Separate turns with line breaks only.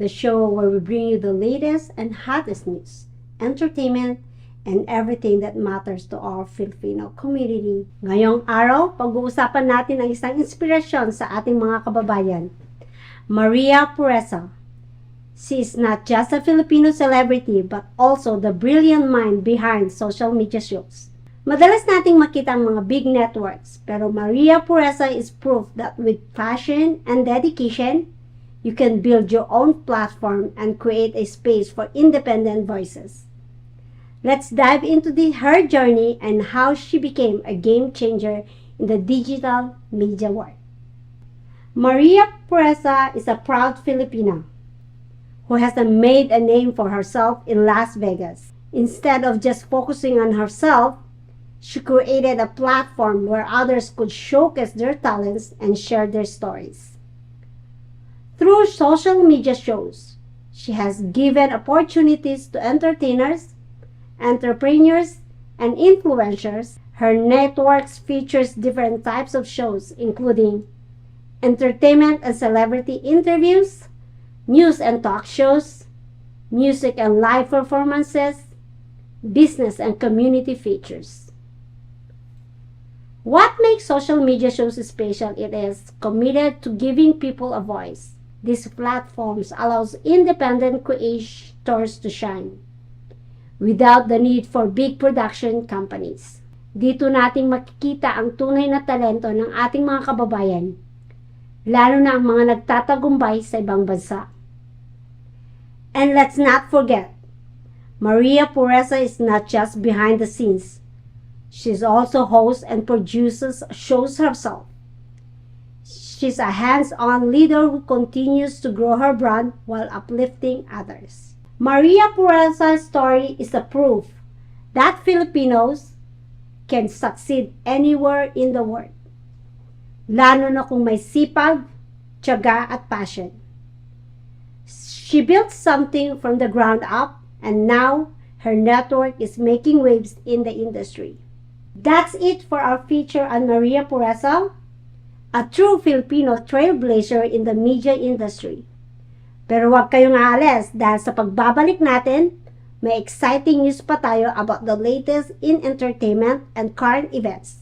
the show where we bring you the latest and hottest news, entertainment, and everything that matters to our Filipino community. Ngayong araw, pag-uusapan natin ang isang inspirasyon sa ating mga kababayan, Maria Pureza. She is not just a Filipino celebrity but also the brilliant mind behind social media shows. Madalas nating makita ang mga big networks, pero Maria Pureza is proof that with passion and dedication, you can build your own platform and create a space for independent voices. Let's dive into her journey and how she became a game changer in the digital media world. Maria Pureza is a proud Filipina who has made a name for herself in Las Vegas. Instead of just focusing on herself, she created a platform where others could showcase their talents and share their stories. Through social media shows, she has given opportunities to entertainers, entrepreneurs, and influencers. Her networks features different types of shows, including entertainment and celebrity interviews, news and talk shows, music and live performances, business and community features. What makes social media shows special? It is committed to giving people a voice. These platforms allows independent creators to shine without the need for big production companies. Dito nating makikita ang tunay na talento ng ating mga kababayan, lalo na ang mga nagtatagumpay sa ibang bansa. And let's not forget, Maria Pureza is not just behind the scenes. She's also hosts and produces shows herself. She's a hands-on leader who continues to grow her brand while uplifting others. Maria Pureza's story is a proof that Filipinos can succeed anywhere in the world, lalo na kung may sipag, tiyaga at passion. She built something from the ground up, and now her network is making waves in the industry. That's it for our feature on Maria Pureza, a true Filipino trailblazer in the media industry. Pero huwag kayong aalis dahil sa pagbabalik natin, may exciting news pa tayo about the latest in entertainment and current events.